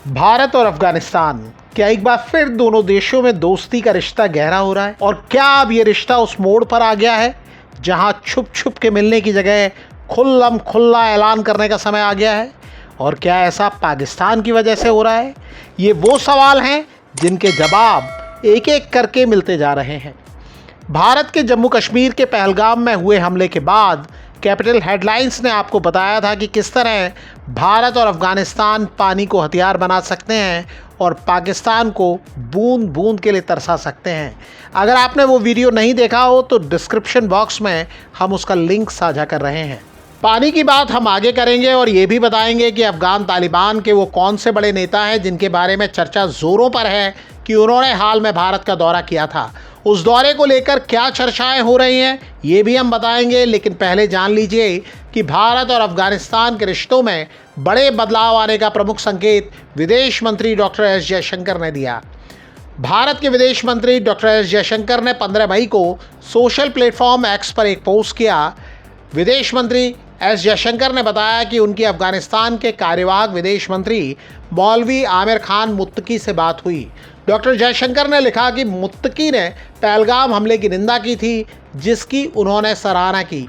भारत और अफगानिस्तान, क्या एक बार फिर दोनों देशों में दोस्ती का रिश्ता गहरा हो रहा है? और क्या अब ये रिश्ता उस मोड़ पर आ गया है जहां छुप छुप के मिलने की जगह खुल्लम खुल्ला ऐलान करने का समय आ गया है? और क्या ऐसा पाकिस्तान की वजह से हो रहा है? ये वो सवाल हैं जिनके जवाब एक एक करके मिलते जा रहे हैं। भारत के जम्मू कश्मीर के पहलगाम में हुए हमले के बाद कैपिटल हेडलाइंस ने आपको बताया था कि किस तरह भारत और अफगानिस्तान पानी को हथियार बना सकते हैं और पाकिस्तान को बूंद बूंद के लिए तरसा सकते हैं। अगर आपने वो वीडियो नहीं देखा हो तो डिस्क्रिप्शन बॉक्स में हम उसका लिंक साझा कर रहे हैं। पानी की बात हम आगे करेंगे और ये भी बताएंगे कि अफगान तालिबान के वो कौन से बड़े नेता हैं जिनके बारे में चर्चा ज़ोरों पर है कि उन्होंने हाल में भारत का दौरा किया था। उस दौरे को लेकर क्या चर्चाएं हो रही हैं ये भी हम बताएंगे, लेकिन पहले जान लीजिए कि भारत और अफगानिस्तान के रिश्तों में बड़े बदलाव आने का प्रमुख संकेत विदेश मंत्री डॉक्टर एस जयशंकर ने दिया। भारत के विदेश मंत्री डॉक्टर एस जयशंकर ने 15 मई को सोशल प्लेटफॉर्म एक्स पर एक पोस्ट किया। विदेश मंत्री एस जयशंकर ने बताया कि उनकी अफगानिस्तान के कार्यवाहक विदेश मंत्री मौलवी आमिर खान मुत्तकी से बात हुई। डॉक्टर जयशंकर ने लिखा कि मुत्तकी ने पहलगाम हमले की निंदा की थी, जिसकी उन्होंने सराहना की।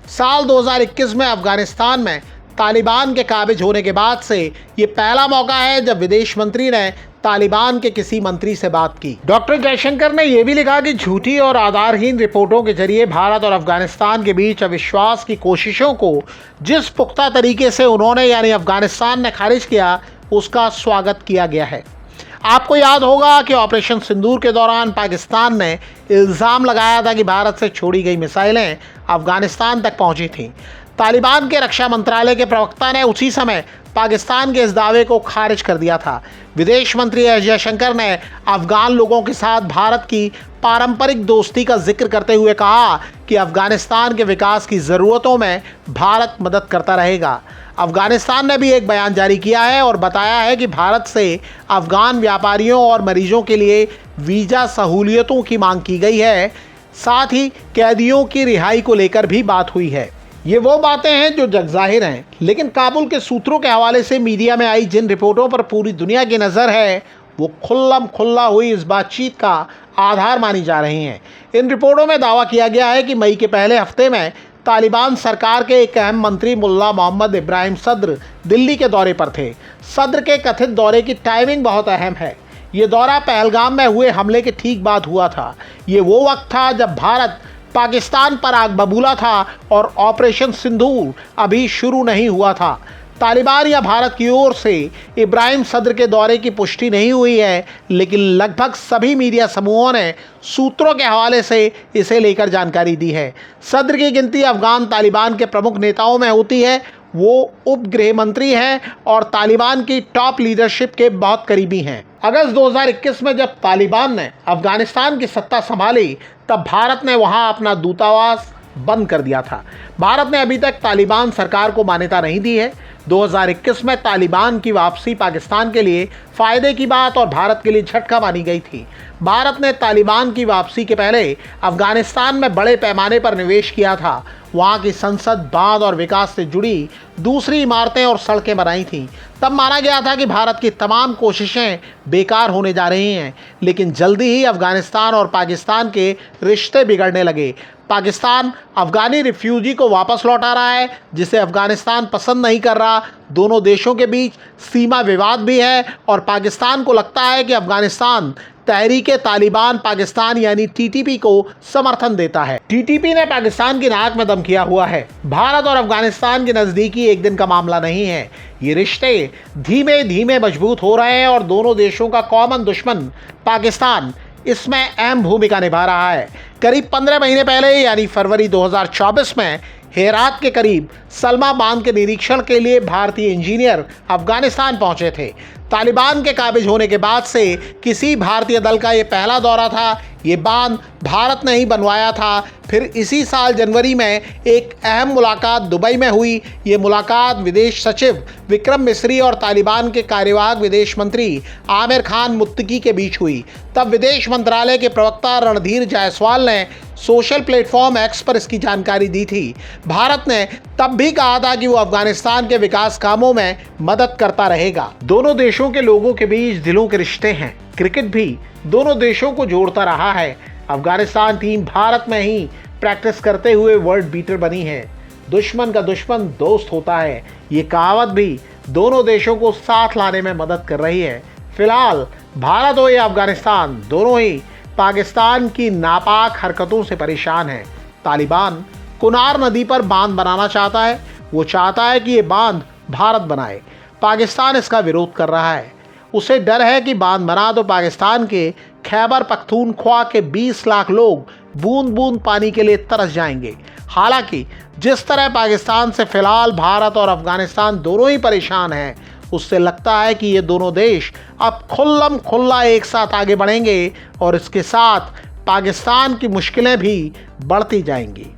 साल 2021 में अफगानिस्तान में तालिबान के काबिज होने के बाद से ये पहला मौका है जब विदेश मंत्री ने तालिबान के किसी मंत्री से बात की। डॉक्टर जयशंकर ने यह भी लिखा कि झूठी और आधारहीन रिपोर्टों के जरिए भारत और अफगानिस्तान के बीच अविश्वास की कोशिशों को जिस पुख्ता तरीके से उन्होंने यानी अफगानिस्तान ने खारिज किया, उसका स्वागत किया गया है। आपको याद होगा कि ऑपरेशन सिंदूर के दौरान पाकिस्तान ने इल्ज़ाम लगाया था कि भारत से छोड़ी गई मिसाइलें अफगानिस्तान तक पहुंची थीं। तालिबान के रक्षा मंत्रालय के प्रवक्ता ने उसी समय पाकिस्तान के इस दावे को खारिज कर दिया था। विदेश मंत्री एस जयशंकर ने अफगान लोगों के साथ भारत की पारंपरिक दोस्ती का जिक्र करते हुए कहा कि अफगानिस्तान के विकास की ज़रूरतों में भारत मदद करता रहेगा। अफगानिस्तान ने भी एक बयान जारी किया है और बताया है कि भारत से अफगान व्यापारियों और मरीजों के लिए वीज़ा सहूलियतों की मांग की गई है। साथ ही कैदियों की रिहाई को लेकर भी बात हुई है। ये वो बातें हैं जो जगजाहिर हैं, लेकिन काबुल के सूत्रों के हवाले से मीडिया में आई जिन रिपोर्टों पर पूरी दुनिया की नज़र है वो खुल्लम खुल्ला हुई इस बातचीत का आधार मानी जा रही हैं। इन रिपोर्टों में दावा किया गया है कि मई के पहले हफ्ते में तालिबान सरकार के एक अहम मंत्री मुल्ला मोहम्मद इब्राहिम सद्र दिल्ली के दौरे पर थे। सद्र के कथित दौरे की टाइमिंग बहुत अहम है। ये दौरा पहलगाम में हुए हमले के ठीक बाद हुआ था। ये वो वक्त था जब भारत पाकिस्तान पर आग बबूला था और ऑपरेशन सिंदूर अभी शुरू नहीं हुआ था। तालिबान या भारत की ओर से इब्राहिम सद्र के दौरे की पुष्टि नहीं हुई है, लेकिन लगभग सभी मीडिया समूहों ने सूत्रों के हवाले से इसे लेकर जानकारी दी है। सद्र की गिनती अफगान तालिबान के प्रमुख नेताओं में होती है। वो उप गृह मंत्री हैं और तालिबान की टॉप लीडरशिप के बहुत करीबी हैं। अगस्त 2021 में जब तालिबान ने अफगानिस्तान की सत्ता संभाली, तब भारत ने वहां अपना दूतावास बंद कर दिया था। भारत ने अभी तक तालिबान सरकार को मान्यता नहीं दी है। 2021 में तालिबान की वापसी पाकिस्तान के लिए फ़ायदे की बात और भारत के लिए झटका मानी गई थी। भारत ने तालिबान की वापसी के पहले अफगानिस्तान में बड़े पैमाने पर निवेश किया था। वहाँ की संसद, बांध और विकास से जुड़ी दूसरी इमारतें और सड़कें बनाई थीं। तब माना गया था कि भारत की तमाम कोशिशें बेकार होने जा रही हैं, लेकिन जल्दी ही अफगानिस्तान और पाकिस्तान के रिश्ते बिगड़ने लगे। पाकिस्तान अफगानी रिफ्यूजी को वापस लौटा रहा है, जिसे अफगानिस्तान पसंद नहीं कर रहा। दोनों देशों के बीच सीमा विवाद भी है और पाकिस्तान को लगता है कि अफगानिस्तान तहरीक तालिबान पाकिस्तान यानी टीटीपी को समर्थन देता है। टीटीपी ने पाकिस्तान की नाक में दम किया हुआ है। भारत और अफगानिस्तान के नज़दीकी एक दिन का मामला नहीं है। ये रिश्ते धीमे धीमे मजबूत हो रहे हैं और दोनों देशों का कॉमन दुश्मन पाकिस्तान इसमें अहम भूमिका निभा रहा है। करीब 15 महीने पहले यानी फरवरी 2024 में हेरात के करीब सलमा बांध के निरीक्षण के लिए भारतीय इंजीनियर अफगानिस्तान पहुंचे थे। तालिबान के काबिज होने के बाद से किसी भारतीय दल का ये पहला दौरा था। ये बांध भारत ने ही बनवाया था। फिर इसी साल जनवरी में एक अहम मुलाकात दुबई में हुई। ये मुलाकात विदेश सचिव विक्रम मिस्री और तालिबान के कार्यवाहक विदेश मंत्री आमिर खान मुत्तकी के बीच हुई। तब विदेश मंत्रालय के प्रवक्ता रणधीर जायसवाल ने सोशल प्लेटफॉर्म एक्स पर इसकी जानकारी दी थी। भारत ने तब भी कहा था कि वो अफगानिस्तान के विकास कामों में मदद करता रहेगा। दोनों देशों देशों के लोगों के बीच दिलों के रिश्ते हैं। क्रिकेट भी दोनों देशों को जोड़ता रहा है। अफगानिस्तान टीम भारत में ही प्रैक्टिस करते हुए वर्ल्ड बीटर बनी है। दुश्मन का दुश्मन दोस्त होता है, ये कहावत भी दोनों देशों को साथ लाने में मदद कर रही है। फिलहाल भारत हो या अफगानिस्तान, दोनों ही पाकिस्तान की नापाक हरकतों से परेशान है। तालिबान कुनार नदी पर बांध बनाना चाहता है। वो चाहता है कि ये बांध भारत बनाए। पाकिस्तान इसका विरोध कर रहा है। उसे डर है कि बांध बना तो पाकिस्तान के खैबर पख्तूनख्वा के 20 लाख लोग बूंद बूंद पानी के लिए तरस जाएंगे। हालांकि जिस तरह पाकिस्तान से फिलहाल भारत और अफगानिस्तान दोनों ही परेशान हैं, उससे लगता है कि ये दोनों देश अब खुल्लम खुल्ला एक साथ आगे बढ़ेंगे और इसके साथ पाकिस्तान की मुश्किलें भी बढ़ती जाएंगी।